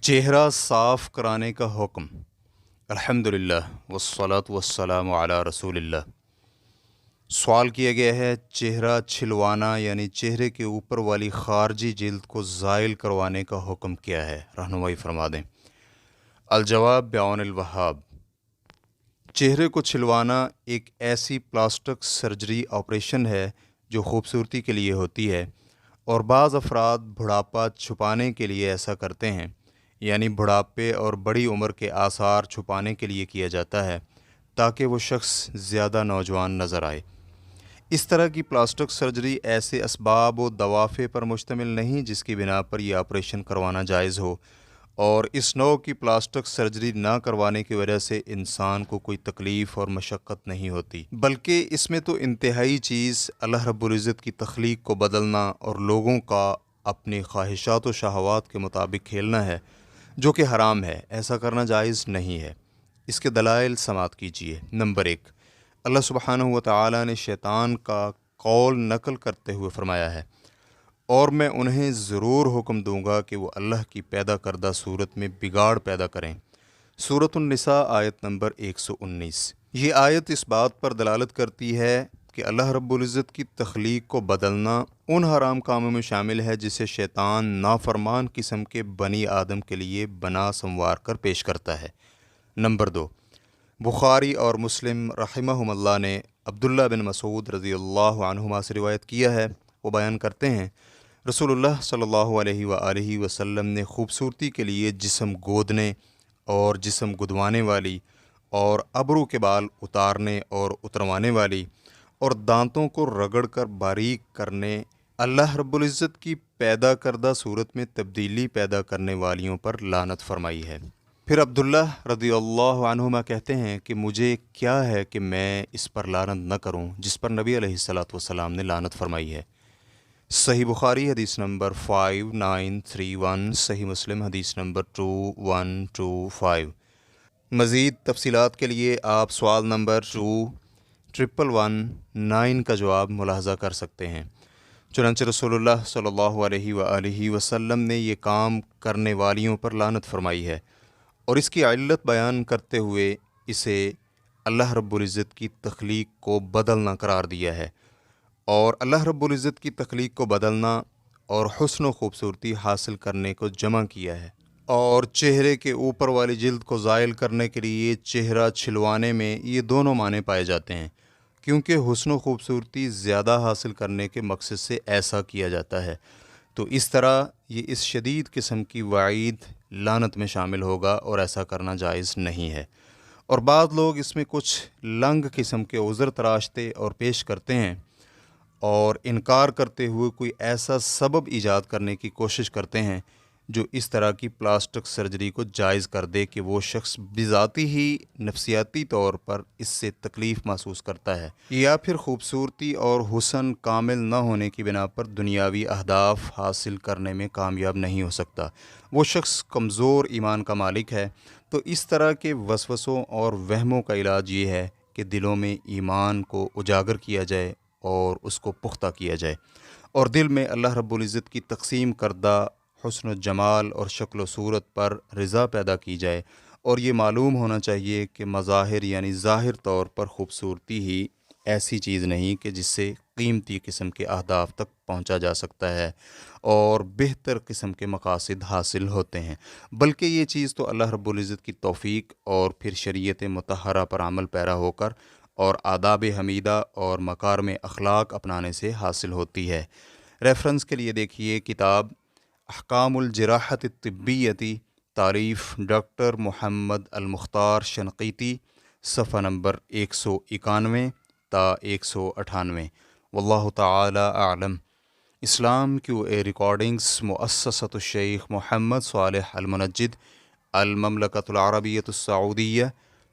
چہرہ صاف کرانے کا حکم۔ الحمدللہ والصلاة والسلام علی رسول اللہ۔ سوال کیا گیا ہے چہرہ چھلوانا یعنی چہرے کے اوپر والی خارجی جلد کو زائل کروانے کا حکم کیا ہے، رہنمائی فرما دیں۔ الجواب بعون الوہاب۔ چہرے کو چھلوانا ایک ایسی پلاسٹک سرجری آپریشن ہے جو خوبصورتی کے لیے ہوتی ہے، اور بعض افراد بڑھاپا چھپانے کے لیے ایسا کرتے ہیں، یعنی بڑھاپے اور بڑی عمر کے آثار چھپانے کے لیے کیا جاتا ہے تاکہ وہ شخص زیادہ نوجوان نظر آئے۔ اس طرح کی پلاسٹک سرجری ایسے اسباب و دوافع پر مشتمل نہیں جس کی بنا پر یہ آپریشن کروانا جائز ہو، اور اس نوع کی پلاسٹک سرجری نہ کروانے کی وجہ سے انسان کو کوئی تکلیف اور مشقت نہیں ہوتی، بلکہ اس میں تو انتہائی چیز اللہ رب العزت کی تخلیق کو بدلنا اور لوگوں کا اپنی خواہشات و شہوات کے مطابق کھیلنا ہے، جو کہ حرام ہے۔ ایسا کرنا جائز نہیں ہے۔ اس کے دلائل سماعت کیجیے۔ نمبر 1، اللہ سبحانہ و تعالی نے شیطان کا قول نقل کرتے ہوئے فرمایا ہے، اور میں انہیں ضرور حکم دوں گا کہ وہ اللہ کی پیدا کردہ صورت میں بگاڑ پیدا کریں۔ سورۃ النساء آیت نمبر 119۔ یہ آیت اس بات پر دلالت کرتی ہے کہ اللہ رب العزت کی تخلیق کو بدلنا ان حرام کاموں میں شامل ہے جسے شیطان نافرمان قسم کے بنی آدم کے لیے بنا سنوار کر پیش کرتا ہے۔ نمبر 2، بخاری اور مسلم رحمہم اللہ نے عبداللہ بن مسعود رضی اللہ عنہما سے روایت کیا ہے، وہ بیان کرتے ہیں رسول اللہ صلی اللہ علیہ وآلہ وسلم نے خوبصورتی کے لیے جسم گودنے اور جسم گدوانے والی اور ابرو کے بال اتارنے اور اتروانے والی اور دانتوں کو رگڑ کر باریک کرنے اللہ رب العزت کی پیدا کردہ صورت میں تبدیلی پیدا کرنے والیوں پر لعنت فرمائی ہے۔ پھر عبداللہ رضی اللہ عنہما کہتے ہیں کہ مجھے کیا ہے کہ میں اس پر لعنت نہ کروں جس پر نبی علیہ الصلاۃ والسلام نے لعنت فرمائی ہے۔ صحیح بخاری حدیث نمبر 5931، صحیح مسلم حدیث نمبر 2125۔ مزید تفصیلات کے لیے آپ سوال نمبر 2119 کا جواب ملاحظہ کر سکتے ہیں۔ چنانچہ رسول اللہ صلی اللہ علیہ وآلہ وسلم نے یہ کام کرنے والیوں پر لعنت فرمائی ہے، اور اس کی علت بیان کرتے ہوئے اسے اللہ رب العزت کی تخلیق کو بدلنا قرار دیا ہے، اور اللہ رب العزت کی تخلیق کو بدلنا اور حسن و خوبصورتی حاصل کرنے کو جمع کیا ہے، اور چہرے کے اوپر والی جلد کو زائل کرنے کے لیے چہرہ چھلوانے میں یہ دونوں معنی پائے جاتے ہیں، کیونکہ حسن و خوبصورتی زیادہ حاصل کرنے کے مقصد سے ایسا کیا جاتا ہے، تو اس طرح یہ اس شدید قسم کی وعید لعنت میں شامل ہوگا اور ایسا کرنا جائز نہیں ہے۔ اور بعض لوگ اس میں کچھ لنگ قسم کے عذر تراشتے اور پیش کرتے ہیں اور انکار کرتے ہوئے کوئی ایسا سبب ایجاد کرنے کی کوشش کرتے ہیں جو اس طرح کی پلاسٹک سرجری کو جائز کر دے کہ وہ شخص بذاتی ہی نفسیاتی طور پر اس سے تکلیف محسوس کرتا ہے، یا پھر خوبصورتی اور حسن کامل نہ ہونے کی بنا پر دنیاوی اہداف حاصل کرنے میں کامیاب نہیں ہو سکتا، وہ شخص کمزور ایمان کا مالک ہے۔ تو اس طرح کے وسوسوں اور وہموں کا علاج یہ ہے کہ دلوں میں ایمان کو اجاگر کیا جائے اور اس کو پختہ کیا جائے، اور دل میں اللہ رب العزت کی تقسیم کردہ حسن و جمال اور شکل و صورت پر رضا پیدا کی جائے، اور یہ معلوم ہونا چاہیے کہ مظاہر یعنی ظاہر طور پر خوبصورتی ہی ایسی چیز نہیں کہ جس سے قیمتی قسم کے اہداف تک پہنچا جا سکتا ہے اور بہتر قسم کے مقاصد حاصل ہوتے ہیں، بلکہ یہ چیز تو اللہ رب العزت کی توفیق اور پھر شریعت مطہرہ پر عمل پیرا ہو کر اور آداب حمیدہ اور مکارم اخلاق اپنانے سے حاصل ہوتی ہے۔ ریفرنس کے لیے دیکھیے کتاب احکام الجراحۃ الطبیۃ، تعریف ڈاکٹر محمد المختار شنقیطی، صفحہ نمبر 191 تا 198۔ واللہ تعالی اعلم۔ اسلام کیو اے ریکارڈنگز، مؤسسۃ الشیخ محمد صالح المنجد، المملکۃ العربیۃ السعودیہ،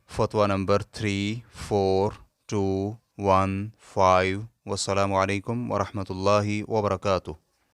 فتویٰ نمبر 34215۔ والسلام علیکم ورحمۃ اللہ وبرکاتہ۔